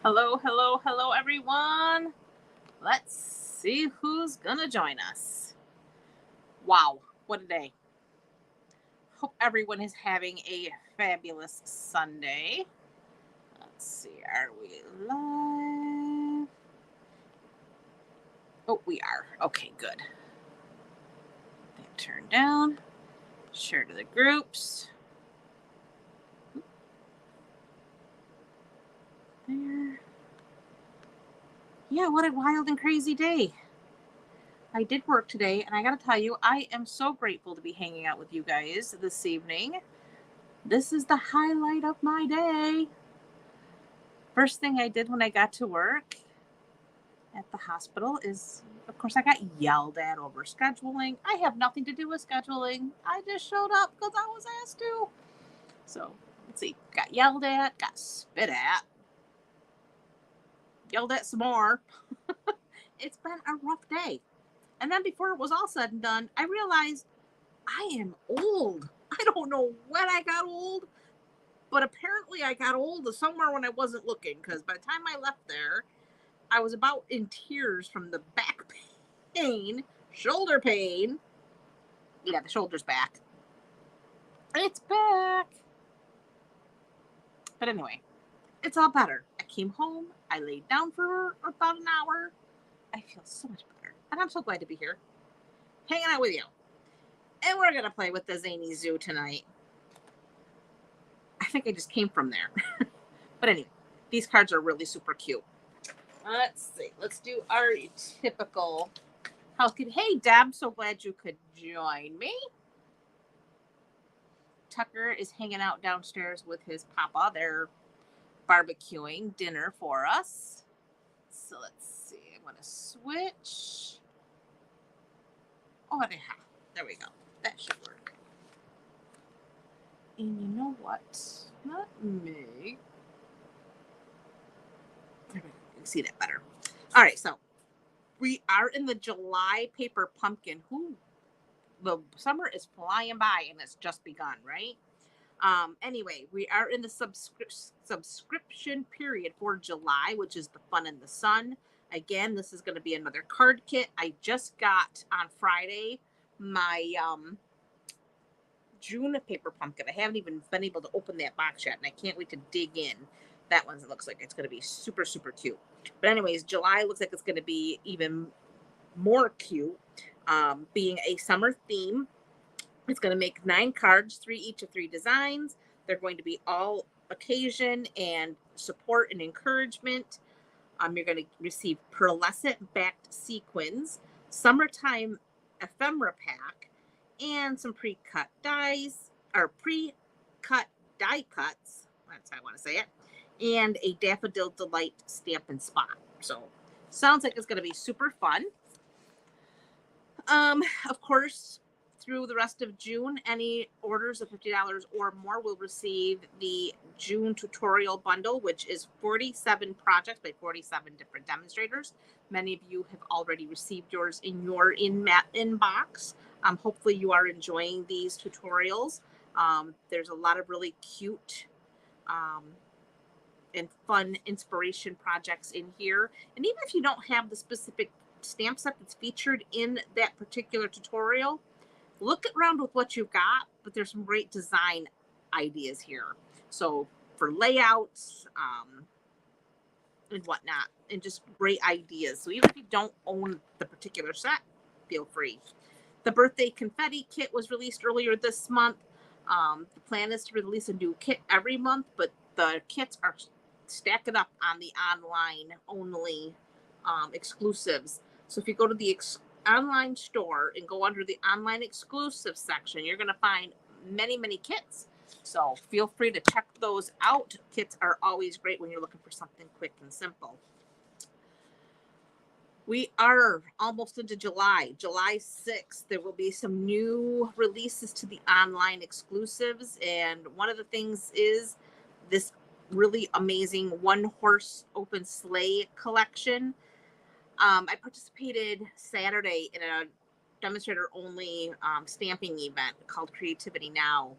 Hello, hello, hello, everyone. Let's see who's gonna join us. Wow, what a day. Hope everyone is having a fabulous Sunday. Let's see, are we live? Oh, we are. Okay, good. Turn down, share to the groups. There. Yeah, what a wild and crazy day. I did work today, and I gotta tell you, I am so grateful to be hanging out with you guys this evening. This is the highlight of my day. First thing I did when I got to work at the hospital is, of course, I got yelled at over scheduling. I have nothing to do with scheduling. I just showed up because I was asked to. So, let's see. Got yelled at, got spit at, yelled at some more. It's been a rough day. And then before it was all said and done, I realized I am old. I don't know when I got old, but apparently I got old somewhere when I wasn't looking, because by the time I left there, I was about in tears from the back pain, shoulder pain. Yeah, the shoulder's back. It's back. But anyway, it's all better. I came home. I laid down for about an hour. I feel so much better. And I'm so glad to be here, hanging out with you. And we're going to play with the Zany Zoo tonight. I think I just came from there. But anyway, these cards are really super cute. Let's see. Let's do our typical housekeeping. Hey, Deb, so glad you could join me. Tucker is hanging out downstairs with his papa. They're barbecuing dinner for us. So let's see. I'm going to switch. Oh, there we go. That should work. And you know what? Let me. You can see that better. All right, so we are in the July paper pumpkin. The summer is flying by and it's just begun, right? Anyway, we are in the subscription period for July, which is the fun in the sun. Again, this is going to be another card kit. I just got on Friday my June paper pumpkin. I haven't even been able to open that box yet, and I can't wait to dig in. That one looks like it's going to be super, super cute. But anyways, July looks like it's going to be even more cute, being a summer theme. It's going to make 9 cards, 3 each of 3 designs. They're going to be all occasion and support and encouragement. You're going to receive pearlescent backed sequins, summertime ephemera pack, and some pre-cut dies, or pre-cut die cuts. That's how I want to say it. And a Daffodil Delight stamp and spot. So, sounds like it's going to be super fun. Of course, through the rest of June, any orders of $50 or more will receive the June tutorial bundle, which is 47 projects by 47 different demonstrators. Many of you have already received yours in your inbox. Hopefully you are enjoying these tutorials. There's a lot of really cute and fun inspiration projects in here. And even if you don't have the specific stamp set that's featured in that particular tutorial, look around with what you've got, but there's some great design ideas here. So for layouts and whatnot, and just great ideas. So even if you don't own the particular set, feel free. The birthday confetti kit was released earlier this month. The plan is to release a new kit every month, but the kits are stacking up on the online only exclusives. So if you go to the online store and go under the online exclusive section, you're going to find many, many kits. So feel free to check those out. Kits are always great when you're looking for something quick and simple. We are almost into July. July 6th, there will be some new releases to the online exclusives. And one of the things is this really amazing one-horse open sleigh collection. I participated Saturday in a demonstrator-only stamping event called Creativity Now.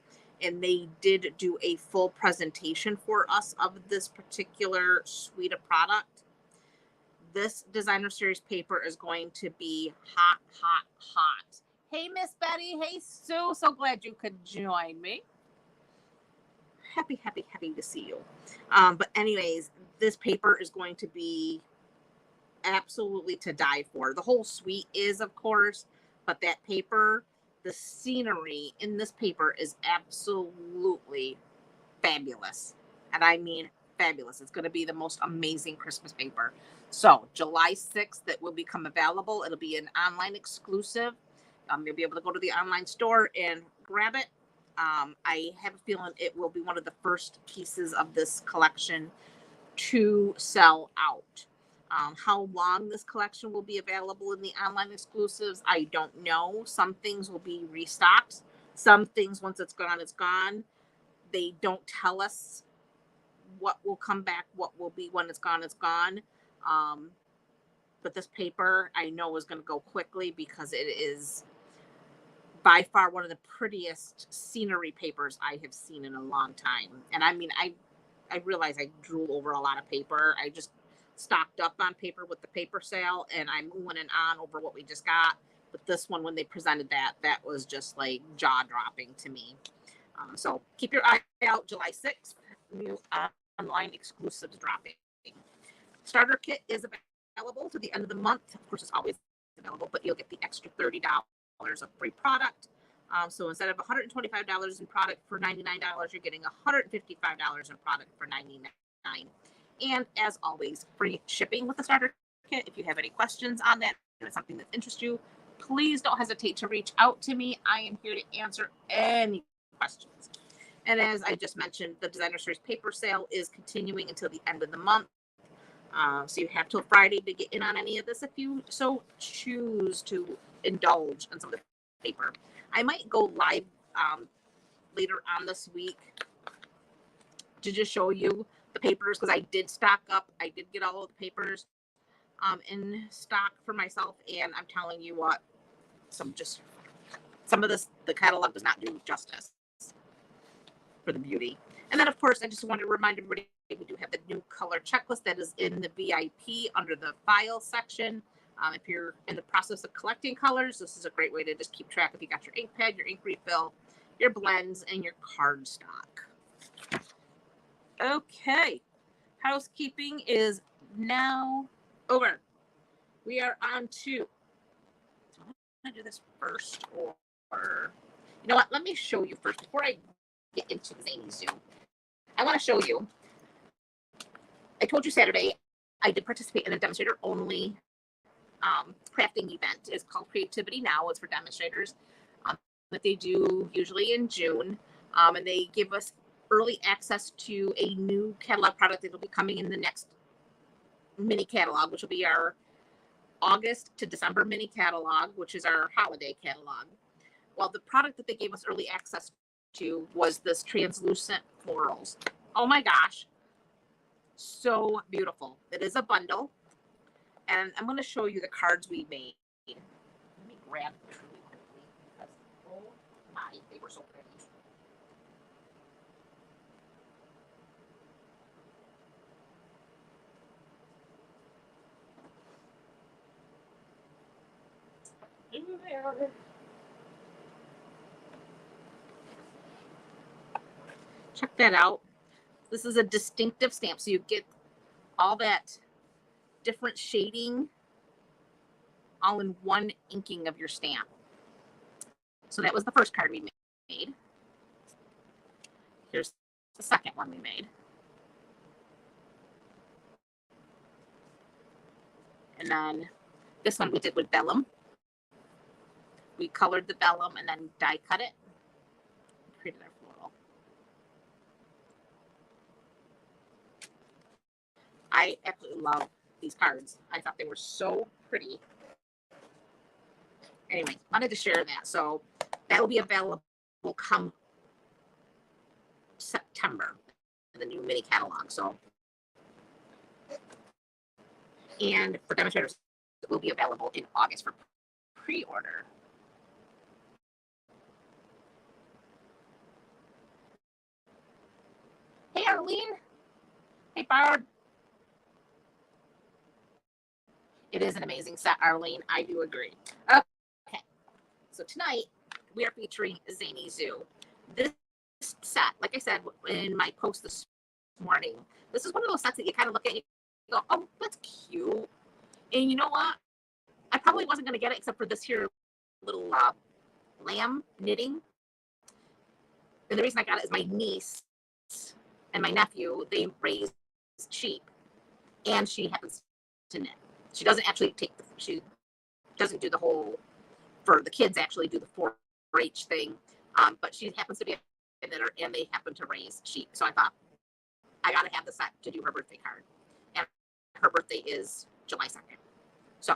and they did do a full presentation for us of this particular suite of product. This designer series paper is going to be hot, hot, hot. Hey, Miss Betty. Hey, Sue. So glad you could join me. Happy, happy, happy to see you. But anyways, this paper is going to be absolutely to die for. The whole suite is, of course, but that paper, the scenery in this paper is absolutely fabulous. And I mean fabulous. It's going to be the most amazing Christmas paper. So July 6th, it will become available. It'll be an online exclusive. You'll be able to go to the online store and grab it. I have a feeling it will be one of the first pieces of this collection to sell out. How long this collection will be available in the online exclusives, I don't know. Some things will be restocked. Some things, once it's gone, it's gone. They don't tell us what will come back, what will be when it's gone, it's gone. But this paper, I know, is going to go quickly because it is by far one of the prettiest scenery papers I have seen in a long time. And I mean, I realize I drool over a lot of paper. I just stocked up on paper with the paper sale, and I'm oohing and on over what we just got. But this one, when they presented that was just like jaw dropping to me. So keep your eye out. July 6th, new online exclusives dropping. Starter kit is available to the end of the month. Of course, it's always available, but you'll get the extra $30 of free product. So instead of $125 in product for $99, you're getting $155 in product for $99. And as always, free shipping with the starter kit. If you have any questions on that, if it's something that interests you, please don't hesitate to reach out to me. I am here to answer any questions. And as I just mentioned, the designer series paper sale is continuing until the end of the month. So you have till Friday to get in on any of this if you so choose to indulge in some of the paper. I might go live later on this week to just show you the papers, because I did stock up. I did get all of the papers in stock for myself, and I'm telling you what, some of this, the catalog does not do justice for the beauty. And then, of course, I just want to remind everybody we do have the new color checklist that is in the VIP under the file section. If you're in the process of collecting colors, this is a great way to just keep track if you got your ink pad, your ink refill, your blends, and your card stock. Okay, housekeeping is now over. We are on to, I'm going to do this first, or you know what, let me show you first before I get into the Zany Zoo. I want to show you, I told you Saturday I did participate in a demonstrator only crafting event. It's called Creativity Now. It's for demonstrators that they do usually in June, and they give us early access to a new catalog product that will be coming in the next mini catalog, which will be our August to December mini catalog, which is our holiday catalog. Well, the product that they gave us early access to was this translucent florals. Oh my gosh, so beautiful. It is a bundle, and I'm going to show you the cards we made. Let me grab them really quickly because, oh my, they were so pretty. Check that out. This is a distinctive stamp, so you get all that different shading all in one inking of your stamp. So that was the first card we made. Here's the second one we made. And then this one we did with vellum. We colored the vellum and then die cut it. Created our floral. I absolutely love these cards. I thought they were so pretty. Anyway, wanted to share that. So that will be available come September, the new mini catalog. So, and for demonstrators, it will be available in August for pre-order. Arlene? Hey, Barb. It is an amazing set, Arlene. I do agree. Okay. So tonight we are featuring Zany Zoo. This set, like I said in my post this morning, this is one of those sets that you kind of look at and you go, oh, that's cute. And you know what? I probably wasn't going to get it except for this here little lamb knitting. And the reason I got it is my niece and my nephew, they raise sheep. And she happens to knit. She doesn't actually she doesn't do the whole, for the kids actually do the 4-H thing. But she happens to be a knitter and they happen to raise sheep. So I thought, I got to have the set to do her birthday card. And her birthday is July 2nd. So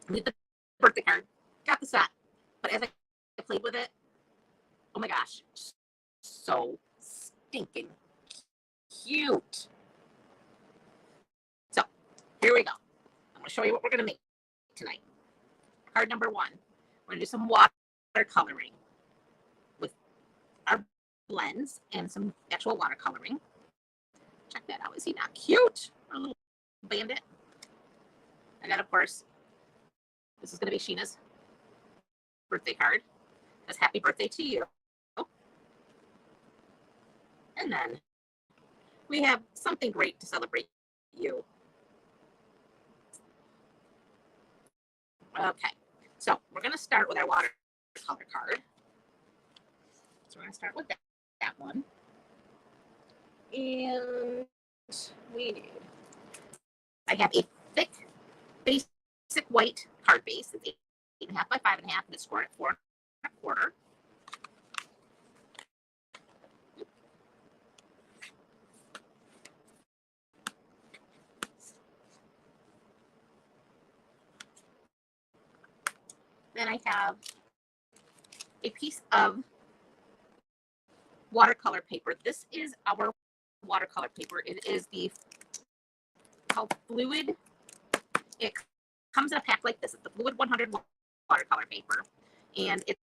I did the birthday card, got the set. But as I played with it, oh my gosh, so stinking cute. So here we go. I'm going to show you what we're going to make tonight. Card number 1. We're going to do some watercoloring with our blends and some actual watercoloring. Check that out. Is he not cute? Our little bandit. And then, of course, this is going to be Sheena's birthday card. That's happy birthday to you. And then we have something great to celebrate you. Okay, so we're going to start with our watercolor card. So we're going to start with that one. And we need, I have a thick, basic white card base. It's 8.5 by 5.5, and it's scored at 4.25. Then I have a piece of watercolor paper. This is our watercolor paper. It is called Fluid. It comes in a pack like this. It's the Fluid 100 watercolor paper. And it's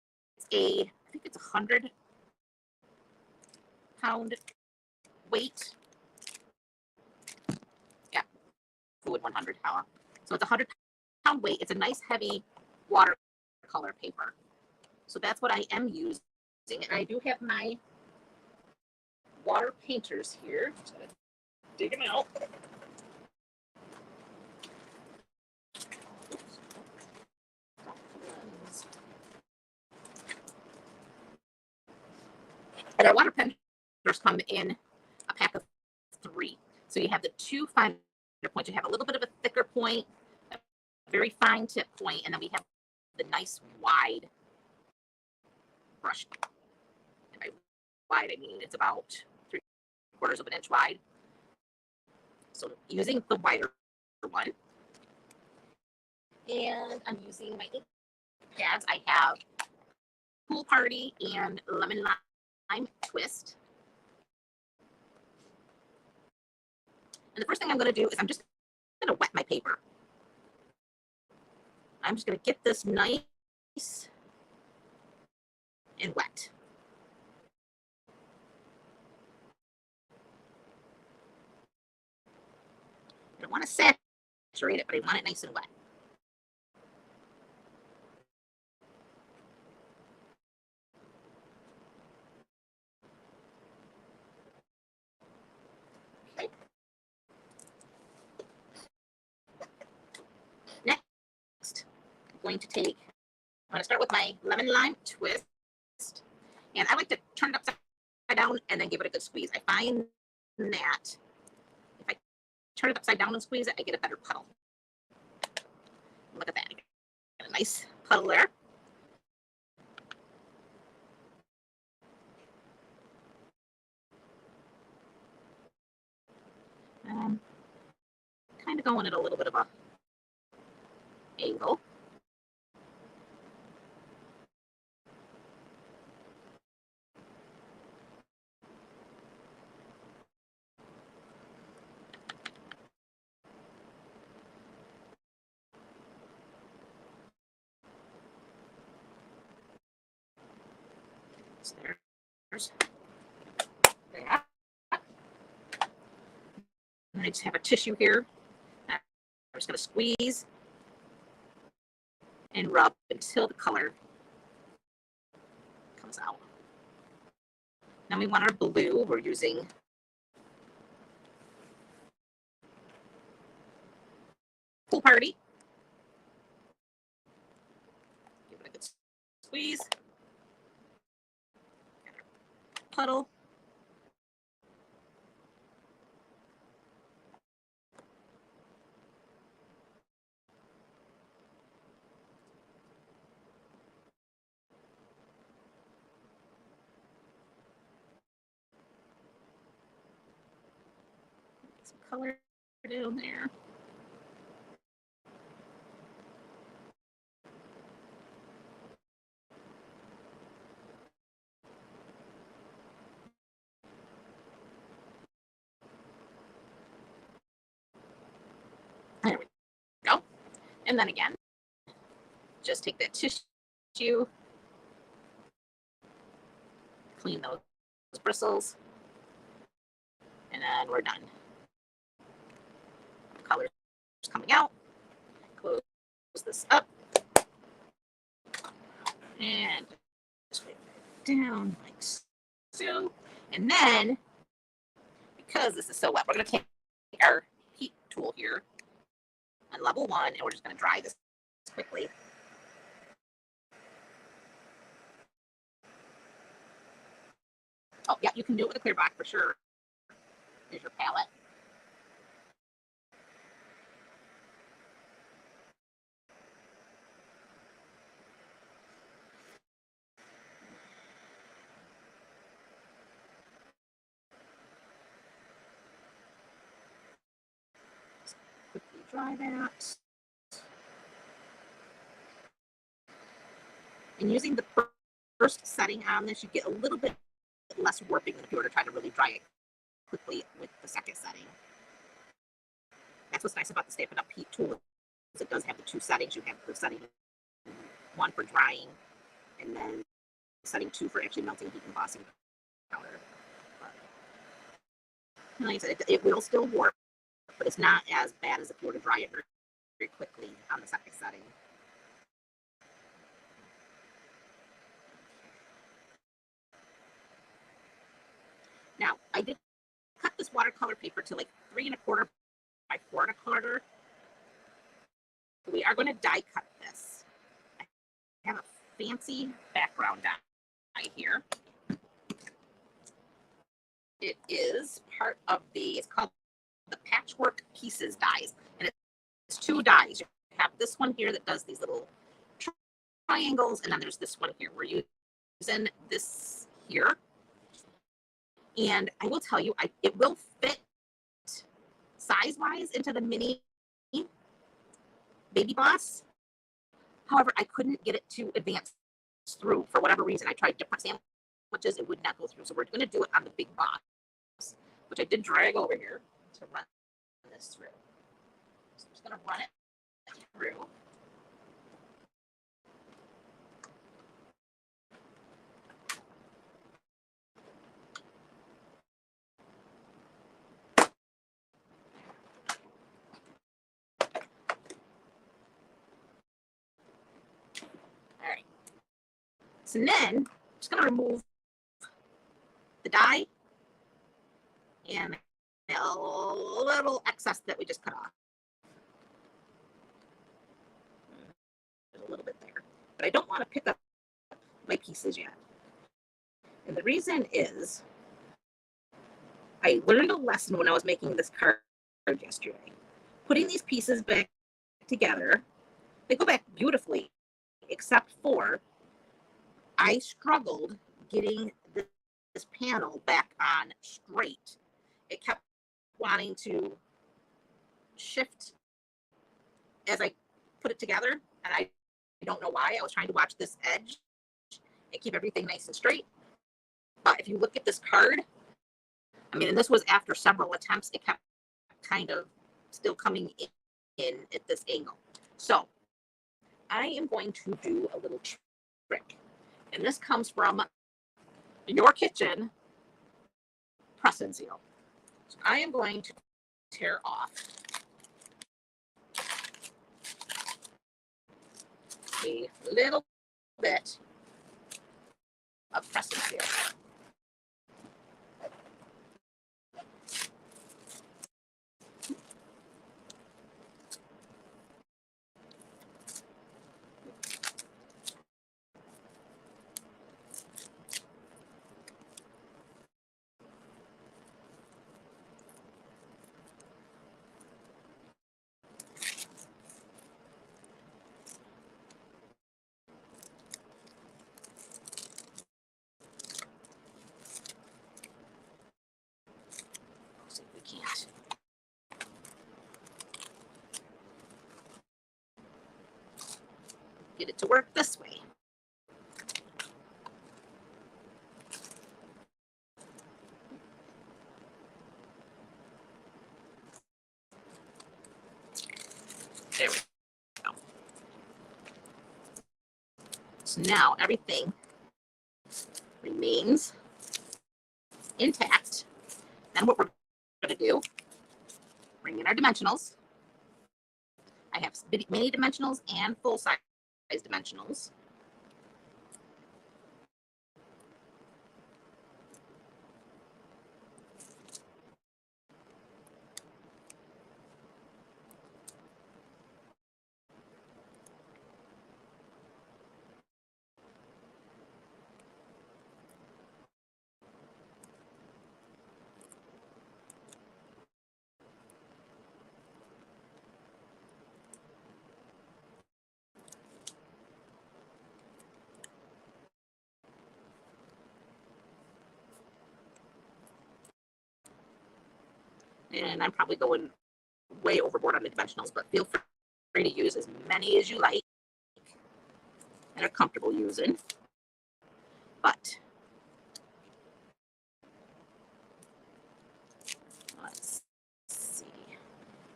I think it's 100-pound weight. Yeah, Fluid 100. So it's 100-pound weight. It's a nice heavy watercolor paper. So that's what I am using. And I do have my water painters here. Just gonna dig them out. And our water painters come in a pack of 3. So you have the 2 finer points. You have a little bit of a thicker point, a very fine tip point, and then we have the nice wide brush. And by wide, I mean it's about 3/4 of an inch wide. So using the wider one. And I'm using my ink pads. I have Pool Party and Lemon Lime Twist. And the first thing I'm going to do is I'm just going to wet my paper. I'm just going to get this nice and wet. I don't want to saturate it, but I want it nice and wet. Okay. Next, I'm going to start with my lemon lime twist. And I like to turn it upside down and then give it a good squeeze. I find that if I turn it upside down and squeeze it, I get a better puddle. Look at that. I got a nice puddle there. Kind of going at a little bit of a angle. So there's that. I just have a tissue here. I'm just going to squeeze and rub until the color comes out. Now we want our blue. We're using Pool Party. Give it a good squeeze. Puddle. Get some color down there. There we go. And then again, just take that tissue, clean those bristles, and then we're done. The color's coming out. Close this up. And just wait down like so. And then, because this is so wet, we're going to take our heat tool here on level 1, and we're just going to dry this quickly. Oh, yeah, you can do it with a clear box for sure. Here's your palette. Just quickly dry that. And using the first setting on this, you get a little bit less warping than if you were to try to really dry it quickly with the second setting. That's what's nice about the Stamp It Up heat tool. It does have the 2 settings. You have the setting 1 for drying, and then setting 2 for actually melting heat and embossing powder. But, like I said, it will still warp, but it's not as bad as if you were to dry it very, very quickly on the second setting. Now, I did cut this watercolor paper to like 3 1/4 by 4 1/4. We are going to die cut this. I have a fancy background die here. It is part of it's called the Patchwork Pieces dies, and it's 2 dies. You have this one here that does these little triangles, and then there's this one here. We're using this here. And I will tell you, it will fit size-wise into the mini Baby Boss. However, I couldn't get it to advance through for whatever reason. I tried different sandwiches, it would not go through. So we're going to do it on the big box, which I did drag over here to run this through. So I'm just going to run it through. So then I'm just going to remove the die and a little excess that we just cut off. There's a little bit there, but I don't want to pick up my pieces yet. And the reason is I learned a lesson when I was making this card yesterday. Putting these pieces back together, they go back beautifully, except for I struggled getting this panel back on straight. It kept wanting to shift as I put it together, and I don't know why. I was trying to watch this edge and keep everything nice and straight. But if you look at this card, I mean, and this was after several attempts, it kept kind of still coming in at this angle. So I am going to do a little trick. And this comes from Your Kitchen Press and Seal. So I am going to tear off a little bit of press and seal. See if we can't. Get it to work this way. There we go. So now everything remains intact. Then what we're going to do, bring in our dimensionals. I have mini dimensionals and full size dimensionals. And I'm probably going way overboard on the dimensionals, but feel free to use as many as you like and are comfortable using. But let's see.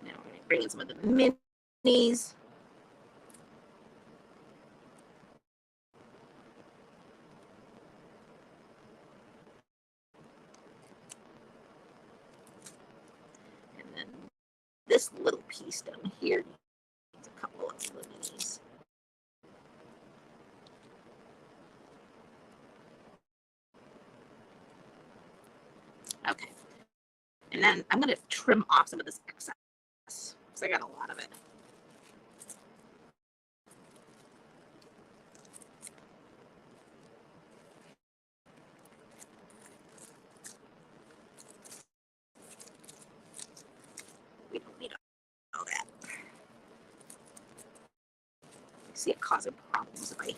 Now we're going to bring in some of the minis. And then this little piece down here needs a couple of little minis. Okay. And then I'm going to trim off some of this excess because I got a lot of it. We don't need all that. I see it causing problems if I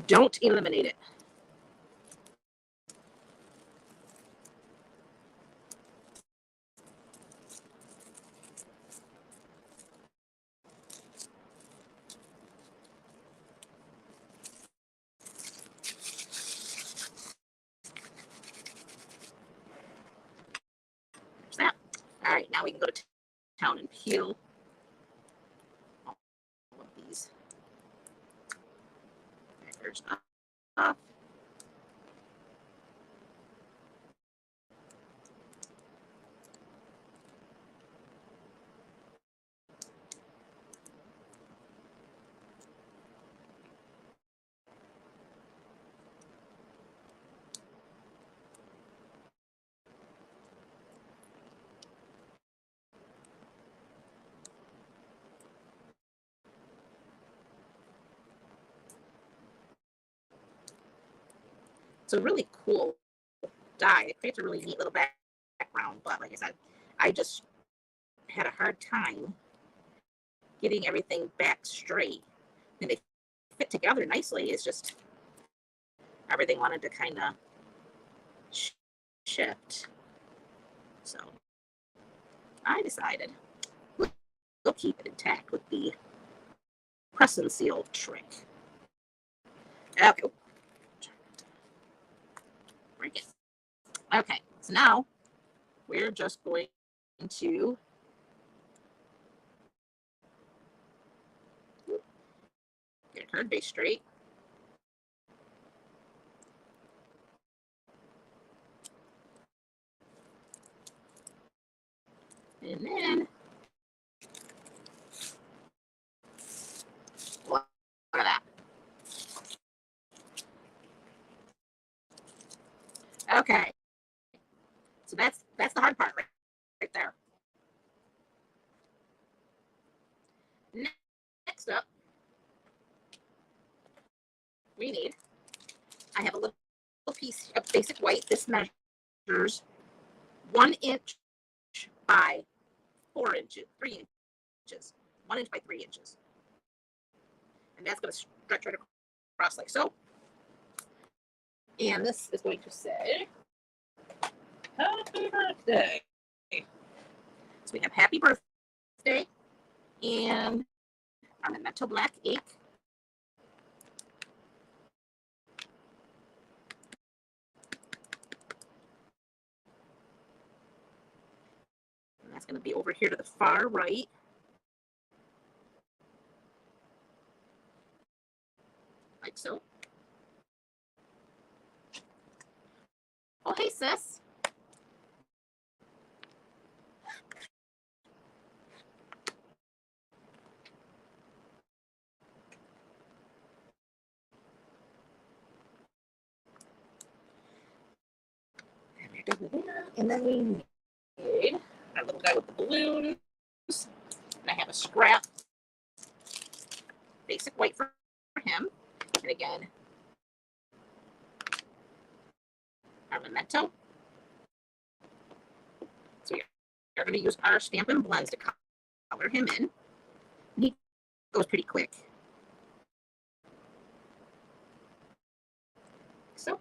don't eliminate it. That. All right, now we can go to town and peel all of these backers off. It's a really cool die. It creates a really neat little background, but like I said, I just had a hard time getting everything back straight. And they fit together nicely. It's just everything wanted to kind of shift. So I decided we'll keep it intact with the press and seal trick. Okay. Break it. Okay, so now we're just going to get a curd base straight. And then, look at that. Okay, so that's the hard part right there. Next up, we need, I have a little piece of basic white. This measures 1 inch by 4 inches, 3 inches, 1 inch by 3 inches. And that's going to stretch right across like so. And this is going to say, happy birthday. So we have happy birthday and ornamental black ink. And that's going to be over here to the far right. Like so. Oh, hey, sis. And then we need our little guy with the balloons. And I have a scrap basic white for him. And again, our memento. So we're going to use our Stampin' Blends to color him in. And he goes pretty quick. So.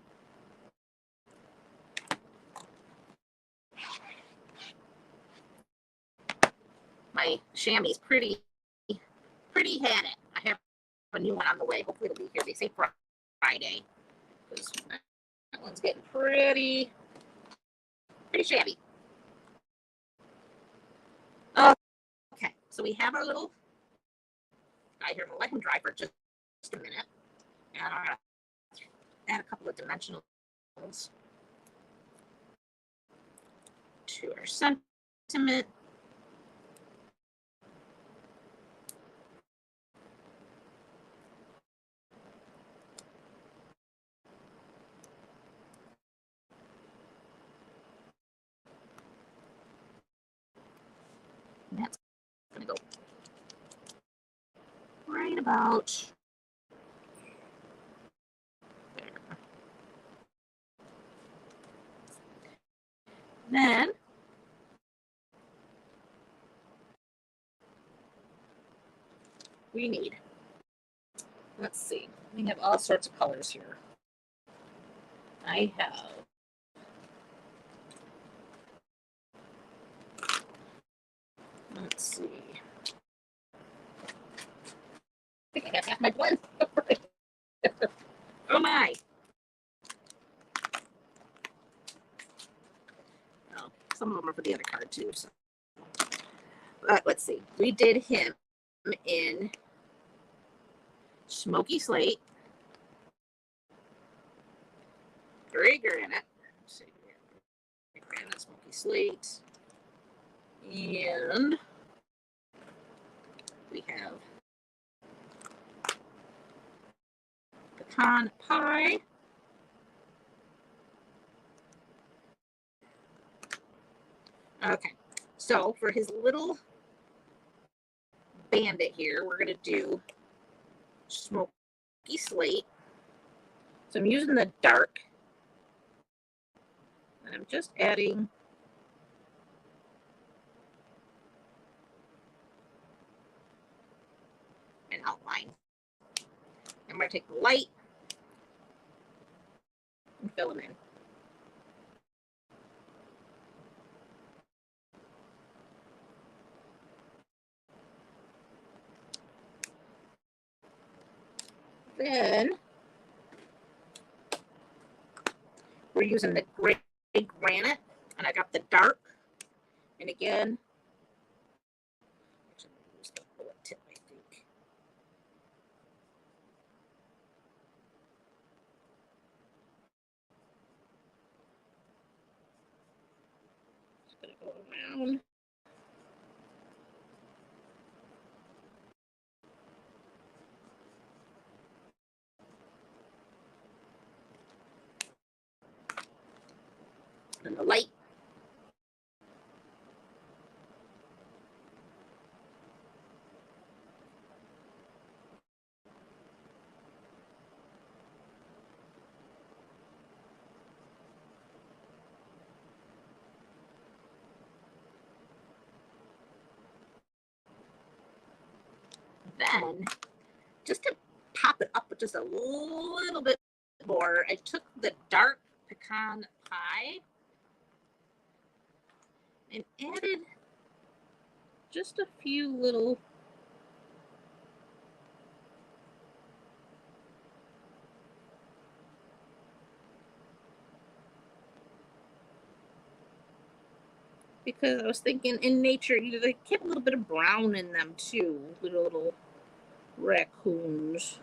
My chamois pretty had it. I have a new one on the way. Hopefully it'll be here. They say Friday. Because that one's getting pretty shabby. Okay, so we have our little guy here. We'll let him dry for just a minute. And I'm going to add a couple of dimensionals to our sentiment. And that's going to go right about there. Then we need, let's see, we have all sorts of colors here. I have let's see. I think I have half my blend. Oh my. Oh, some of them are for the other card too. So. Let's see. We did him in Smoky Slate, Gray Granite. Let's see. Gray Granite, Smoky Slate. And we have Pecan Pie. Okay, so for his little bandit here, we're going to do Smoky Slate. So I'm using the dark. And I'm just adding an outline. I'm going to take the light and fill them in. Then we're using the Gray Granite, and I got the dark. And again, actually, I'm going to use the bullet tip, I think. Just going to go around. And the light. Then, just to pop it up just a little bit more, I took the dark pecan pie and added just a few little because I was thinking in nature, you know, they keep a little bit of brown in them too, little raccoons.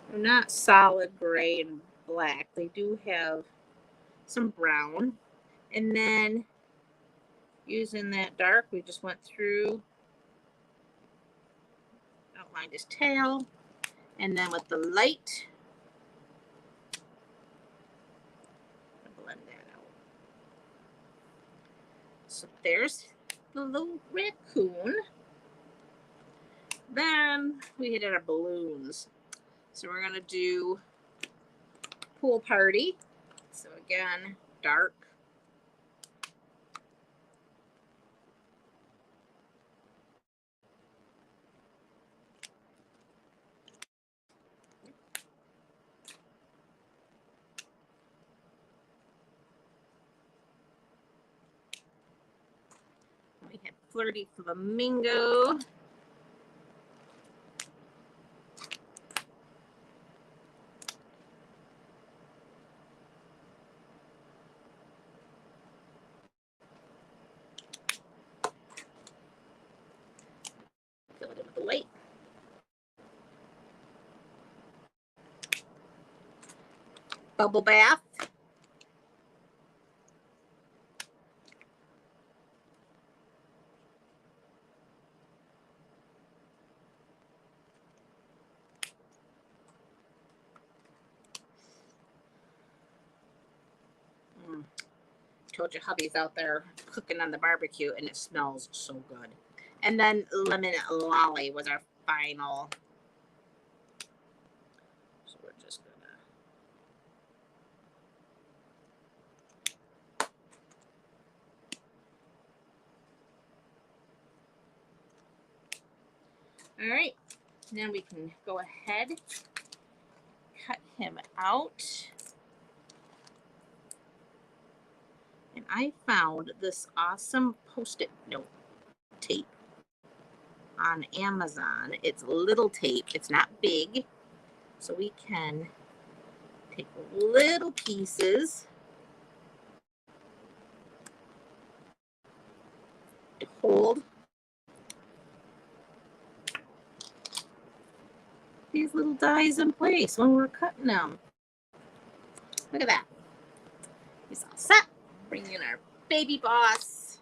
They're not solid gray and black. They do have some brown. And then using that dark, we just went through, outlined his tail, and then with the light, blend that out. So there's the little raccoon. Then we hit our balloons. So we're gonna do pool party. So again, dark. We had flirty flamingo. Fill it in with the light. Bubble bath. Told you hubby's out there cooking on the barbecue and it smells so good. And then lemon lolly was our final. So we're just gonna. All right, now we can go ahead, cut him out. And I found this awesome Post-it note tape on Amazon. It's little tape. It's not big. So we can take little pieces to hold these little dies in place when we're cutting them. Look at that. He's all set. Bring in our baby boss.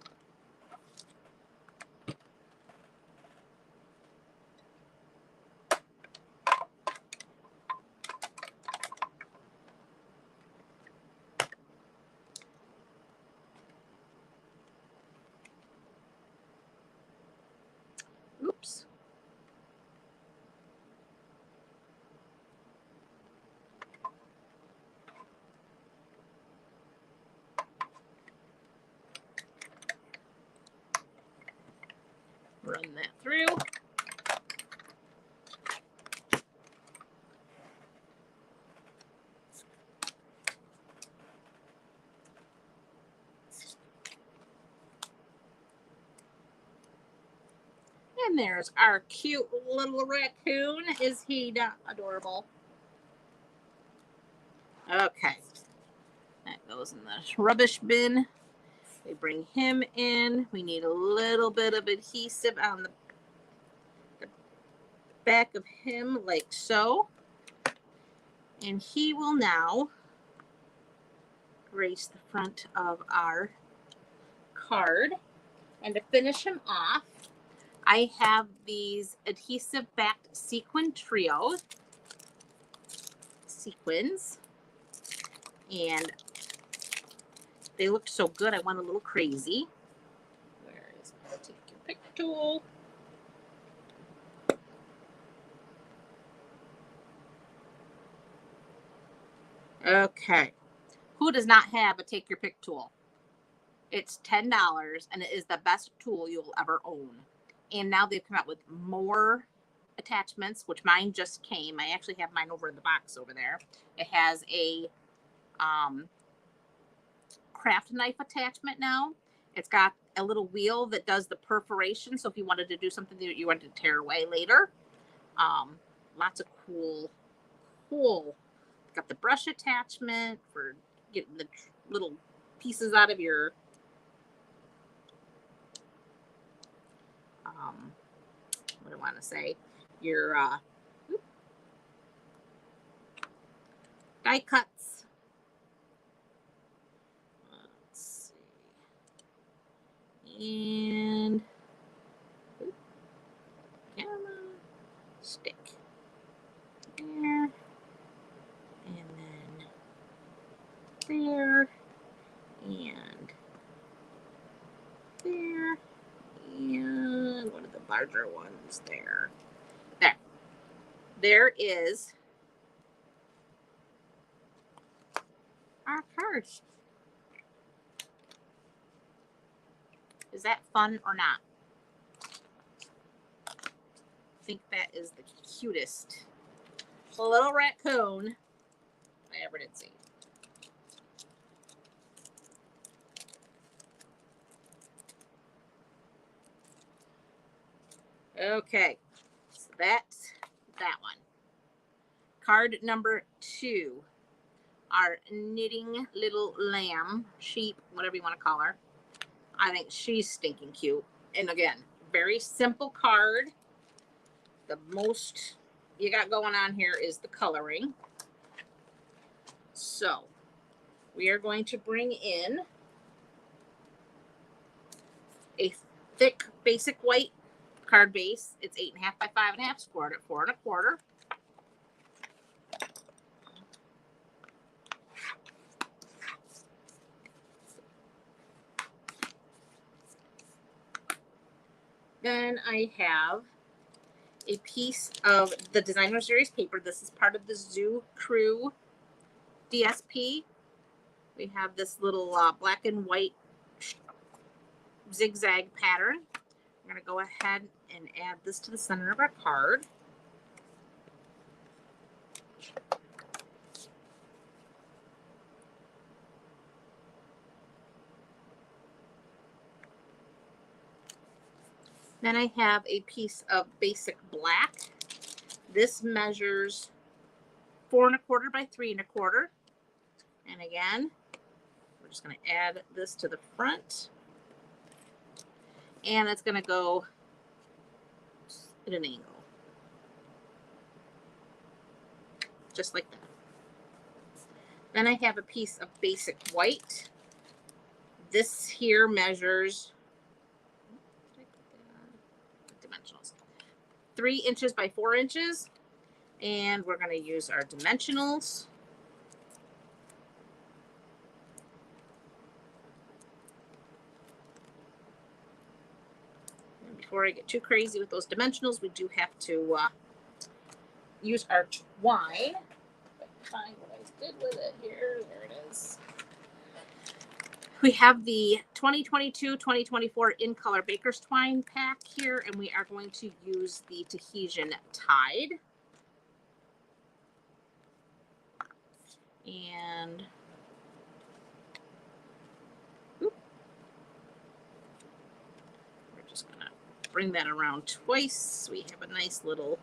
Oops. Run that through. And there's our cute little raccoon. Is he not adorable? Okay. That goes in the rubbish bin. We bring him in. We need a little bit of adhesive on the back of him, like so. And he will now grace the front of our card. And to finish him off, I have these adhesive backed sequin trios. Sequins. And they looked so good, I went a little crazy. Where is my take your pick tool? Okay. Who does not have a take your pick tool? It's $10 and it is the best tool you'll ever own. And now they've come out with more attachments, which mine just came. I actually have mine over in the box over there. It has a craft knife attachment now. It's got a little wheel that does the perforation. So if you wanted to do something that you wanted to tear away later, lots of cool. Got the brush attachment for getting the little pieces out of your what do I want to say? Your die cuts. Let's see. And camera stick there. And then there. And there. And one of the larger ones there. There is our cards. Is that fun or not? I think that is the cutest little raccoon I ever did see. Okay, so that's that one. Card number 2, our knitting little lamb, sheep, whatever you want to call her. I think she's stinking cute. And again, very simple card. The most you got going on here is the coloring. So we are going to bring in a thick basic white card base. It's 8.5 by 5.5, scored at 4 1/4. Then I have a piece of the Designer Series paper. This is part of the Zoo Crew DSP. We have this little black and white zigzag pattern. I'm going to go ahead and add this to the center of our card. Then I have a piece of basic black. This measures 4 1/4 by 3 1/4. And again, we're just going to add this to the front. And it's going to go at an angle. Just like that. Then I have a piece of basic white. This here measures dimensionals 3 inches by 4 inches. And we're going to use our dimensionals. And before I get too crazy with those dimensionals, we do have to use our twine. Find what I did with it here. There it is. We have the 2022-2024 in color Baker's Twine pack here, and we are going to use the Tahitian Tide. And we're just going to bring that around twice. We have a nice little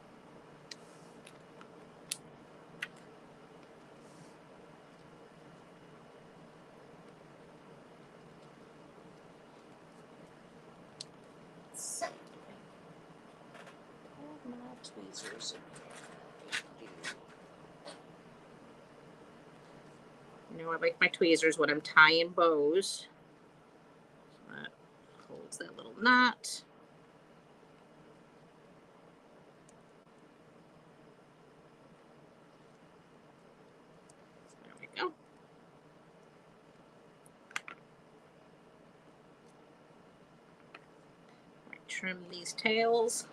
tweezers in there. You know, I like my tweezers when I'm tying bows. So that holds that little knot. There we go. trim these tails.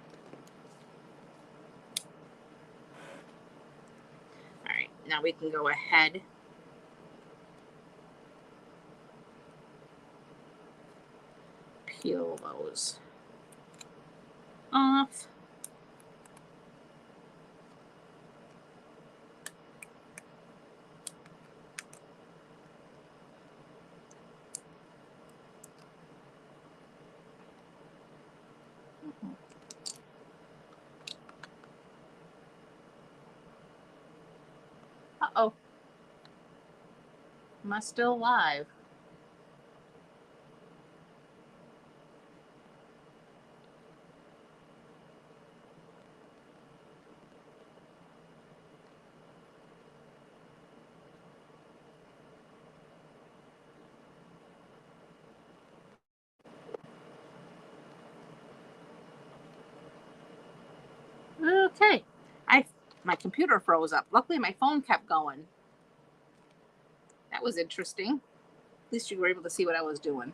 All right, now we can go ahead peel those off. Uh-oh. Am I still live? Okay. My computer froze up. Luckily, my phone kept going. That was interesting. At least you were able to see what I was doing.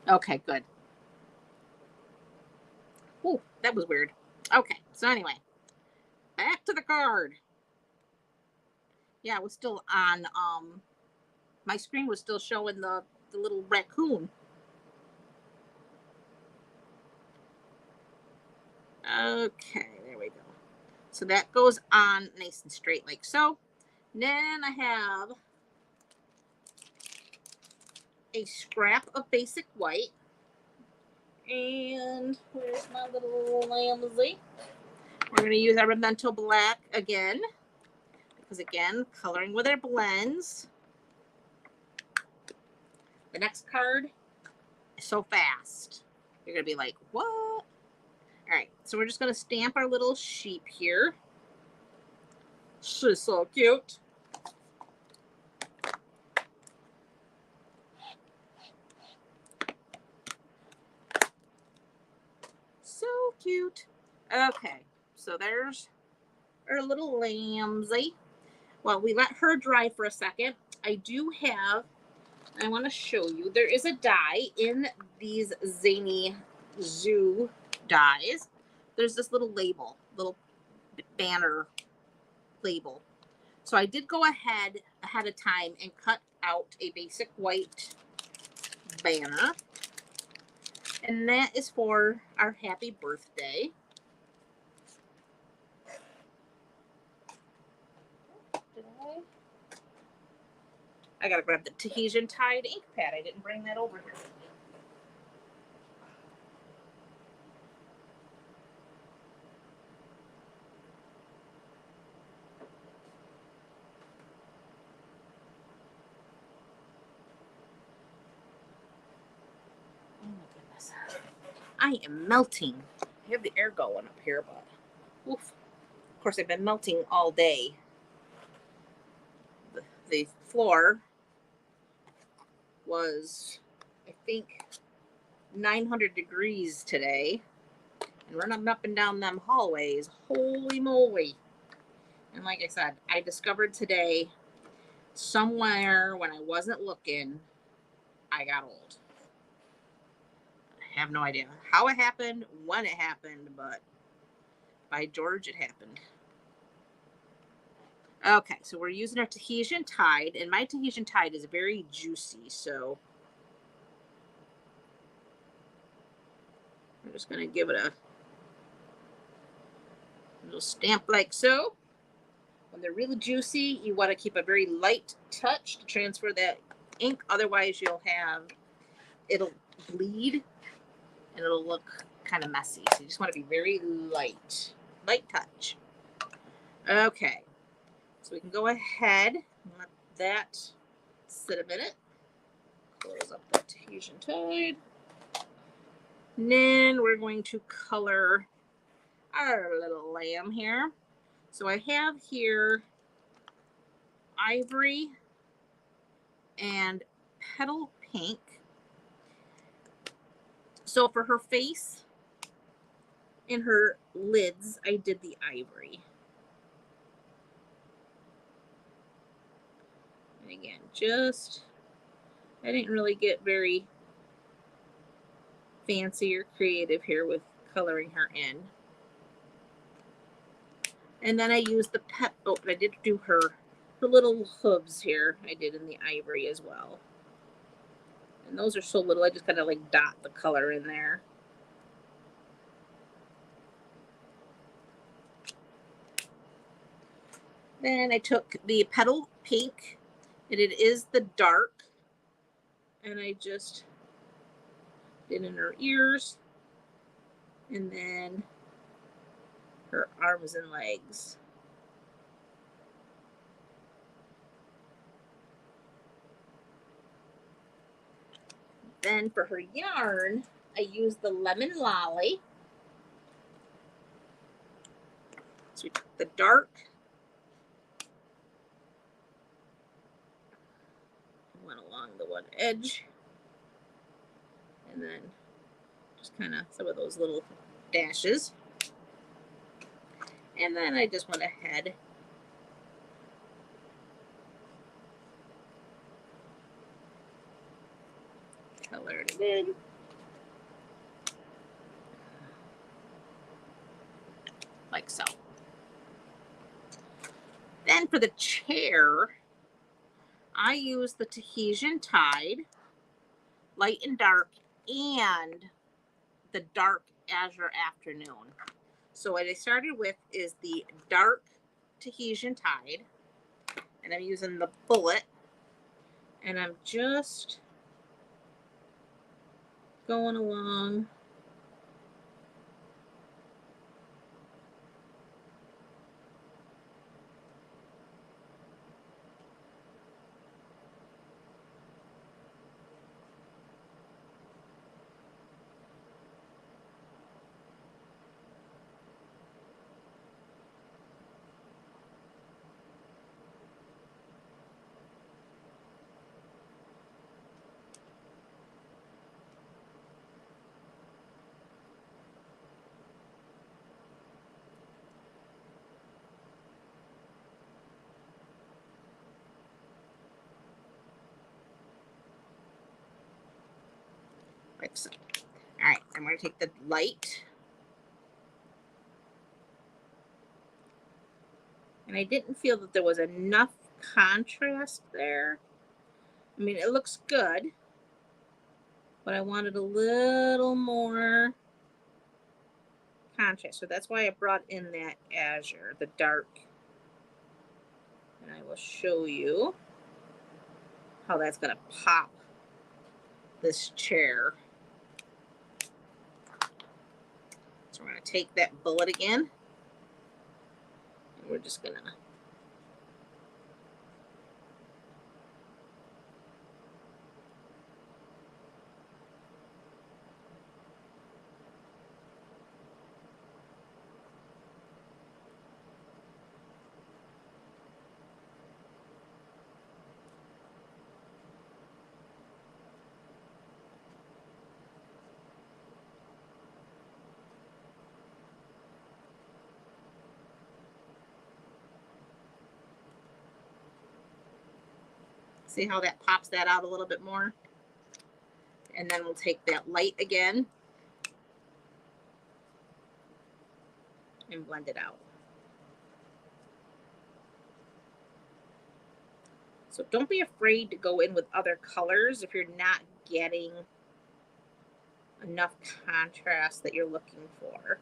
Okay, good. Oh, that was weird. Okay, so anyway, back to the card. Yeah, it was still on. My screen was still showing the little raccoon. Okay, there we go. So that goes on nice and straight like so. Then I have a scrap of basic white. And where's my little Lamsley? We're going to use our Memento Black again. Because again, coloring with our blends. The next card is so fast. You're going to be like, what? All right, so we're just going to stamp our little sheep here. She's so cute. So cute. Okay, so there's our little Lamsley. Well, we let her dry for a second. I do have, I want to show you, there is a die in these Zany Zoo dies. There's this little label, little banner label. So I did go ahead of time and cut out a basic white banner. And that is for our happy birthday. I gotta grab the Tahitian tied ink pad. I didn't bring that over here with me. Oh my goodness. I am melting. I have the air going up here, but oof. Of course, I've been melting all day. The floor was, I think, 900 degrees today. And running up and down them hallways, holy moly. And like I said, I discovered today, somewhere when I wasn't looking, I got old. I have no idea how it happened, when it happened, but by George, it happened. Okay, so we're using our Tahitian Tide, and my Tahitian Tide is very juicy, so I'm just going to give it a little stamp like so. When they're really juicy, you want to keep a very light touch to transfer that ink, otherwise it'll bleed and it'll look kind of messy. So you just want to be very light touch. Okay, so we can go ahead and let that sit a minute. Close up the Tahitian Tide. And then we're going to color our little lamb here. So I have here ivory and petal pink. So for her face and her lids, I did the ivory. And again, just I didn't really get very fancy or creative here with coloring her in. And then I used the pet, oh, but I did do her little hooves here. I did in the ivory as well. And those are so little, I just kind of like dot the color in there. Then I took the petal pink, and it is the dark, and I just did in her ears, and then her arms and legs. Then for her yarn, I used the Lemon Lolly. So we took the dark, went along the one edge, and then just kind of some of those little dashes. And then I just went ahead colored it in. Like so. Then for the chair, I used the Tahitian Tide, light and dark, and the dark Azure Afternoon. So what I started with is the dark Tahitian Tide, and I'm using the bullet, and I'm just going along like so. All right, I'm going to take the light. And I didn't feel that there was enough contrast there. I mean, it looks good, but I wanted a little more contrast. So that's why I brought in that azure, the dark. And I will show you how that's going to pop this chair. So we're going to take that bullet again, and we're just going to see how that pops that out a little bit more. And then we'll take that light again and blend it out. So don't be afraid to go in with other colors if you're not getting enough contrast that you're looking for.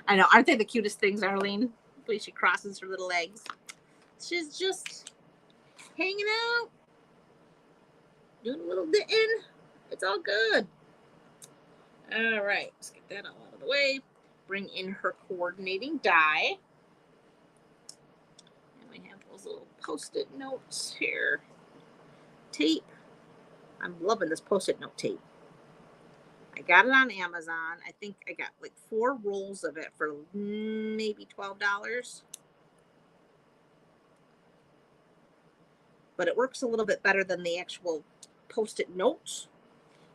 I know, aren't they the cutest things, Arlene? The way she crosses her little legs. She's just hanging out, doing a little knitting. It's all good. All right, let's get that all out of the way. Bring in her coordinating die. And we have those little Post-it notes here. Tape. I'm loving this Post-it note tape. I got it on Amazon. I think I got like 4 rolls of it for maybe $12. But it works a little bit better than the actual Post-it notes.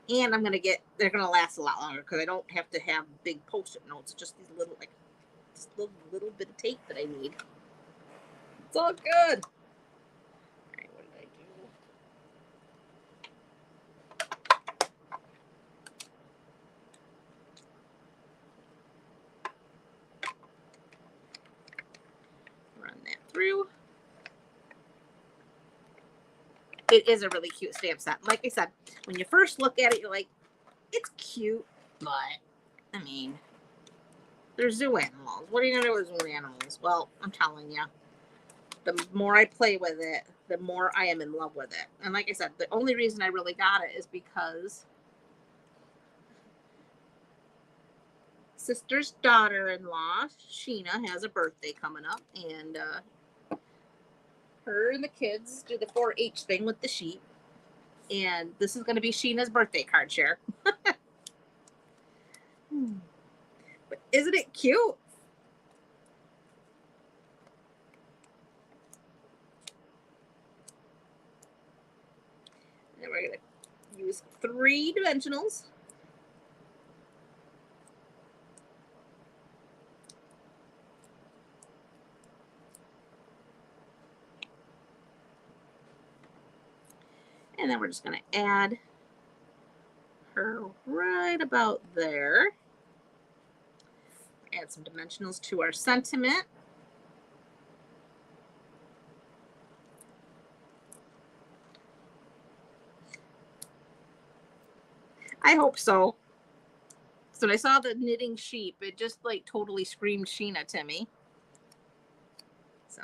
And I'm going to get, they're going to last a lot longer because I don't have to have big Post-it notes. Just these little, like, this little bit of tape that I need. It's all good. All right, what did I do? Run that through. It is a really cute stamp set. Like I said, when you first look at it, you're like, it's cute, but I mean, they're zoo animals. What are you gonna do with zoo animals? Well, I'm telling you, the more I play with it, the more I am in love with it. And like I said, the only reason I really got it is because sister's daughter-in-law, Sheena, has a birthday coming up, and her and the kids do the 4-H thing with the sheep. And this is going to be Sheena's birthday card share. But isn't it cute? And we're going to use 3 dimensionals. And then we're just going to add her right about there. Add some dimensionals to our sentiment. I hope so. So when I saw the knitting sheep, it just like totally screamed Sheena to me. So.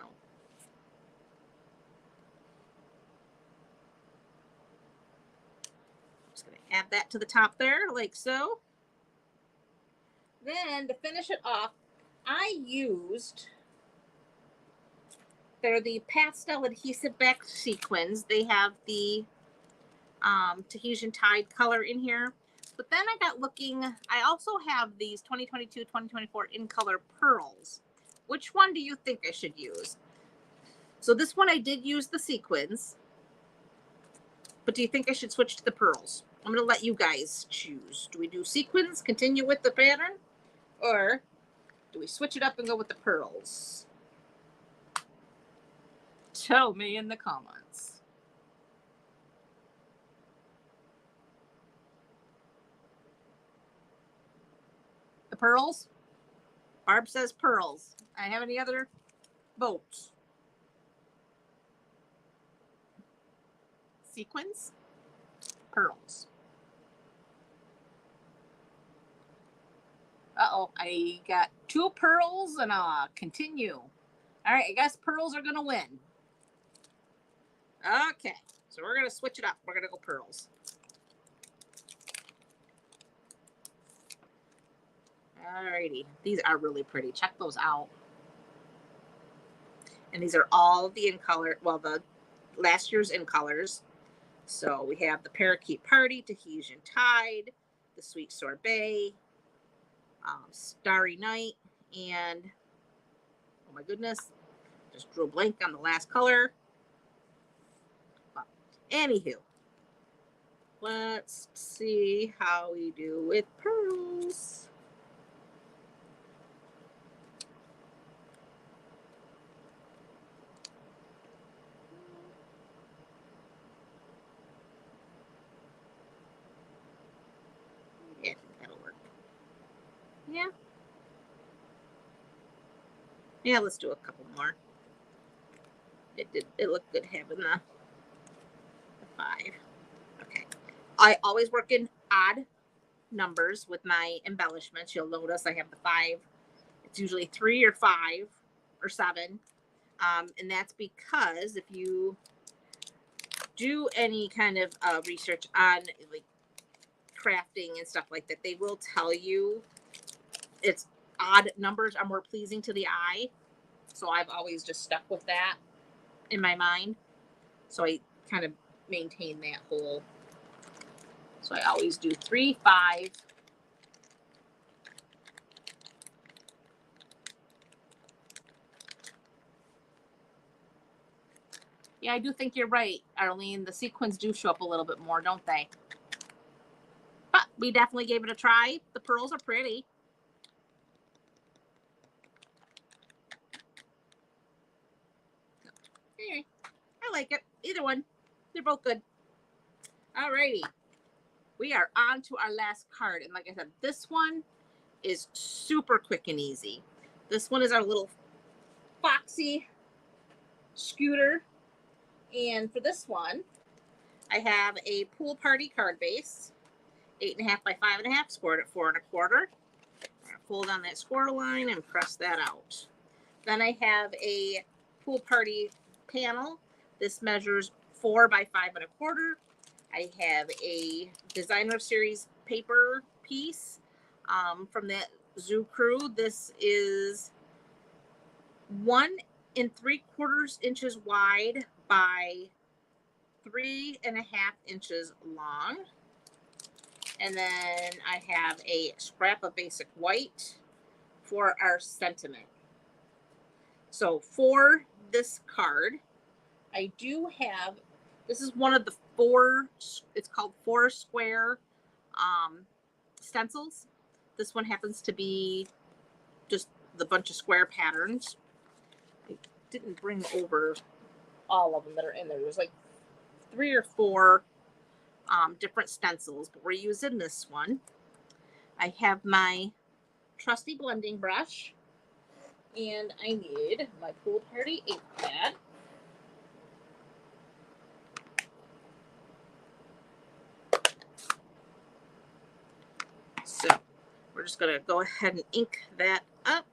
Just going to add that to the top there, like so. Then to finish it off, I used, they're the pastel adhesive back sequins. They have the Tahitian Tide color in here. But then I got looking, I also have these 2022, 2024 in color pearls. Which one do you think I should use? So this one I did use the sequins. But do you think I should switch to the pearls? I'm going to let you guys choose. Do we do sequins, continue with the pattern? Or do we switch it up and go with the pearls? Tell me in the comments. The pearls? Barb says pearls. I have any other votes? Sequins? Pearls. Uh-oh, I got 2 pearls and a continue. All right, I guess pearls are going to win. Okay, so we're going to switch it up. We're going to go pearls. Alrighty, these are really pretty. Check those out. And these are all the in color, well, the last year's in colors. So we have the Parakeet Party, Tahitian Tide, the Sweet Sorbet, Starry Night, and oh my goodness, just drew a blank on the last color. But anywho, let's see how we do with pearls. Yeah, I think that'll work. Yeah. Yeah, let's do a couple more. It looked good having the 5. Okay. I always work in odd numbers with my embellishments. You'll notice I have the 5. It's usually 3 or 5 or 7. And that's because if you do any kind of research on like crafting and stuff like that, they will tell you it's odd numbers are more pleasing to the eye. So I've always just stuck with that in my mind. So I kind of maintain that whole. So I always do 3, 5. Yeah, I do think you're right, Arlene. The sequins do show up a little bit more, don't they? But we definitely gave it a try. The pearls are pretty. like it. Either one. They're both good. Alrighty. We are on to our last card. And like I said, this one is super quick and easy. This one is our little Foxy scooter. And for this one, I have a pool party card base, 8.5 by 5.5, scored at 4 1/4. I'm going to fold on that score line and press that out. Then I have a pool party panel. This measures 4 by 5 1/4. I have a designer series paper piece from that Zoo Crew. This is 1 3/4 inches wide by 3.5 inches long. And then I have a scrap of basic white for our sentiment. So for this card, I do have, this is one of the 4, it's called 4 square stencils. This one happens to be just the bunch of square patterns. I didn't bring over all of them that are in there. There's like 3 or 4 different stencils, but we're using this one. I have my trusty blending brush, and I need my pool party ink pad. So we're just going to go ahead and ink that up.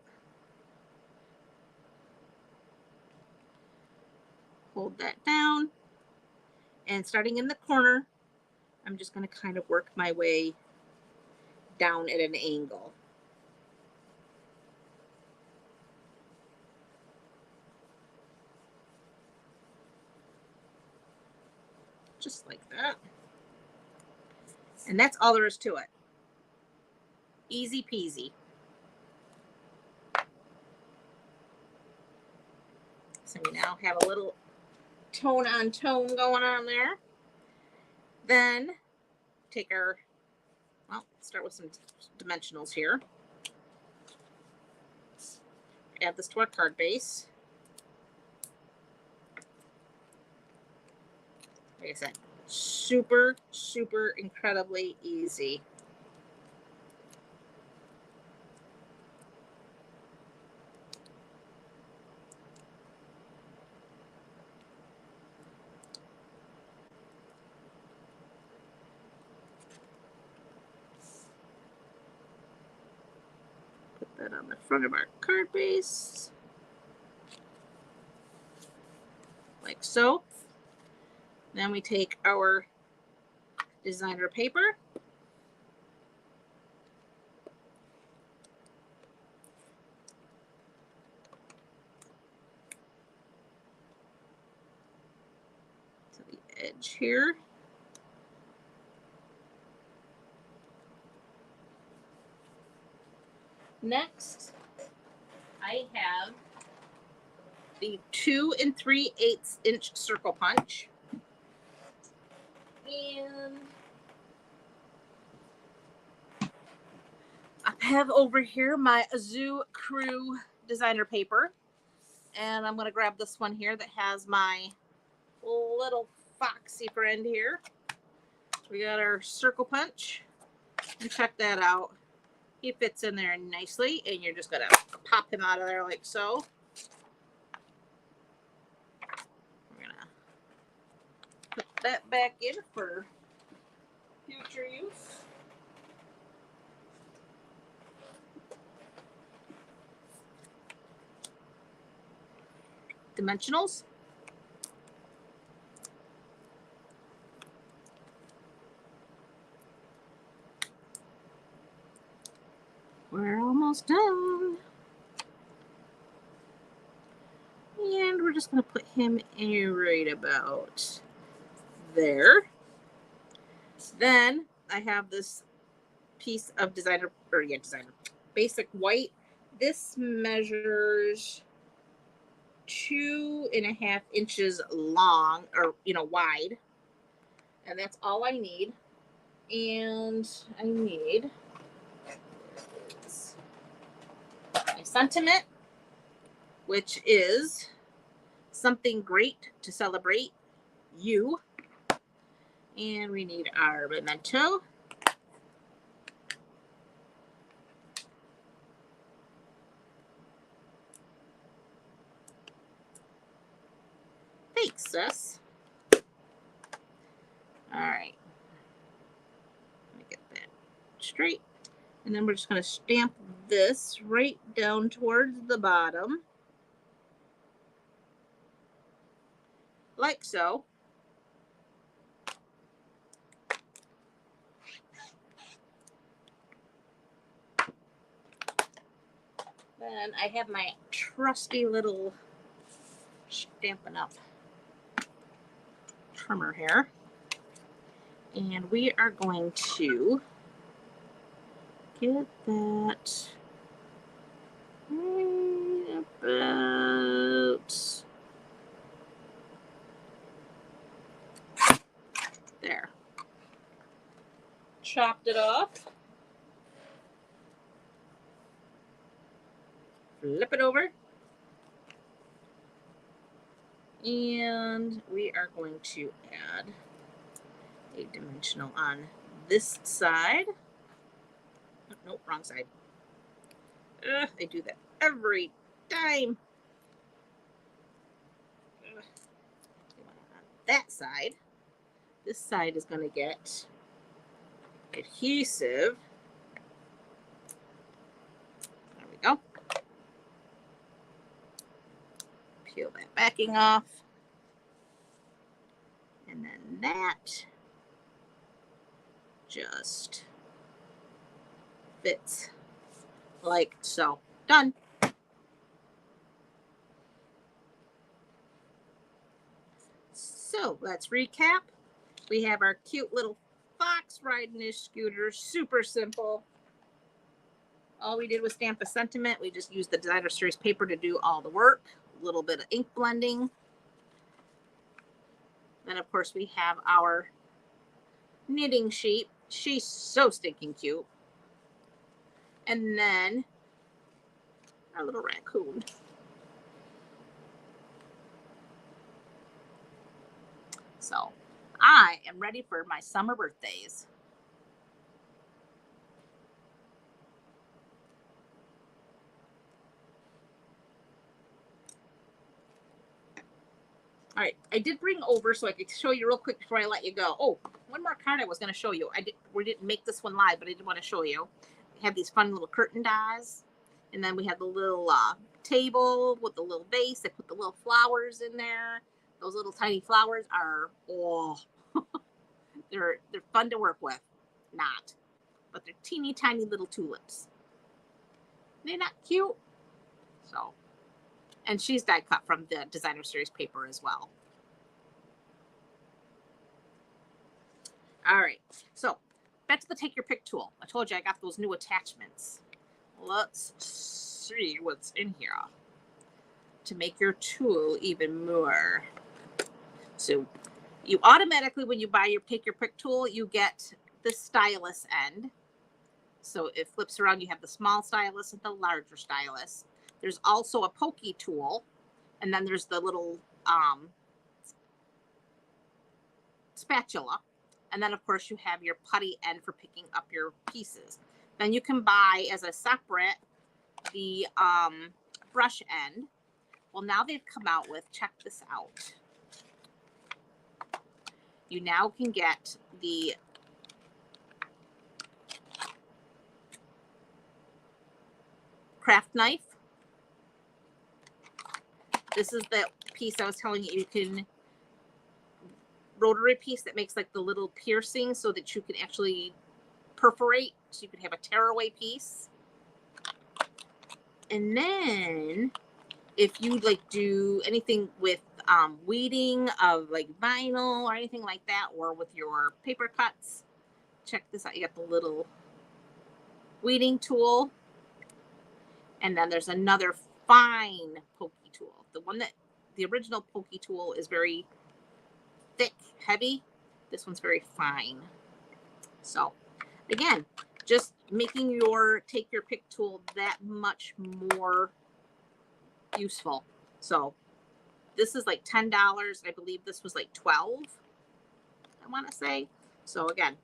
Hold that down. And starting in the corner, I'm just going to kind of work my way down at an angle. Just like that. And that's all there is to it. Easy peasy. So we now have a little tone on tone going on there. Then take our, well, start with some dimensionals here. Add this to our card base. Like I said, super, super incredibly easy. That on the front of our card base, like so. Then we take our designer paper, to the edge here. Next, I have the 2 3/8 inch circle punch. And I have over here my Zoo Crew designer paper. And I'm going to grab this one here that has my little foxy friend here. So we got our circle punch. And check that out. He fits in there nicely, and you're just going to pop him out of there like so. We're going to put that back in for future use. Dimensionals. We're almost done. And we're just going to put him in right about there. Then I have this piece of designer basic white. This measures 2.5 inches long, or wide. And that's all I need. And I need my sentiment, which is something great to celebrate you. And we need our memento. Thanks, sis. All right. Let me get that straight. And then we're just going to stamp this right down towards the bottom. Like so. Then I have my trusty little Stampin' Up! Trimmer here. And we are going to get that right about there. Chopped it off. Flip it over. And we are going to add a dimensional on this side. Oh, nope, wrong side. I do that every time. On that side. This side is going to get adhesive. There we go. Peel that backing off. And then that just fits like so. Done. So let's recap. We have our cute little fox riding his scooter. Super simple. All we did was stamp a sentiment. We just used the designer series paper to do all the work. A little bit of ink blending. Then, of course, we have our knitting sheet. She's so stinking cute. And then our little raccoon. So I am ready for my summer birthdays. All right, I did bring over so I could show you real quick before I let you go. Oh, one more card I was going to show you. We didn't make this one live, but I did want to show you. We have these fun little curtain dies, and then we have the little table with the little vase. They put the little flowers in there. Those little tiny flowers are they're fun to work with. Not, but they're teeny tiny little tulips. They're not cute. So. And she's die cut from the designer series paper as well. All right. So back to the take your pick tool. I told you I got those new attachments. Let's see what's in here to make your tool even more. So you automatically, when you buy your take your pick tool, you get the stylus end. So it flips around. You have the small stylus and the larger stylus. There's also a pokey tool, and then there's the little spatula. And then, of course, you have your putty end for picking up your pieces. Then you can buy as a separate the brush end. Well, now they've come out with, check this out. You now can get the craft knife. This is the piece I was telling you can rotary piece that makes like the little piercing so that you can actually perforate. So you can have a tearaway piece. And then if you like do anything with weeding of like vinyl or anything like that, or with your paper cuts, check this out. You got the little weeding tool. And then there's another fine pokey tool. The original pokey tool is very thick, heavy. This one's very fine. So again, just making your take your pick tool that much more useful. So This is like $10. I believe this was like $12, I want to say. So again,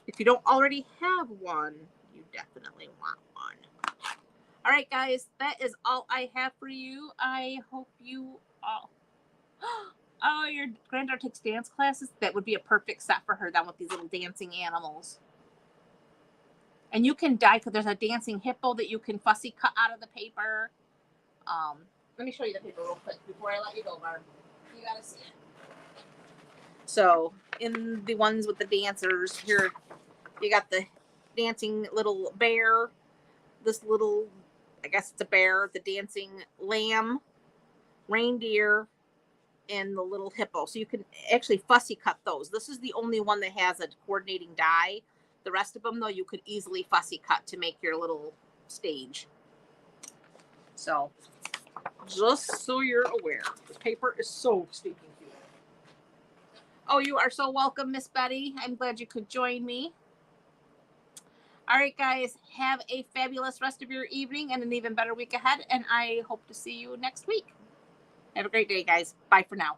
if you don't already have one, you definitely want one. All right, guys, that is all I have for you. I hope you all... Oh, your granddaughter takes dance classes? That would be a perfect set for her then, with these little dancing animals. And you can dye, because there's a dancing hippo that you can fussy cut out of the paper. Let me show you the paper real quick before I let you go, Barb. You gotta see it. So in the ones with the dancers here, you got the dancing little bear, this little, I guess it's a bear, the dancing lamb, reindeer, and the little hippo. So you can actually fussy cut those. This is the only one that has a coordinating die. The rest of them, though, you could easily fussy cut to make your little stage. So just so you're aware, this paper is so stinking cute. Oh, you are so welcome, Miss Betty. I'm glad you could join me. All right, guys, have a fabulous rest of your evening and an even better week ahead. And I hope to see you next week. Have a great day, guys. Bye for now.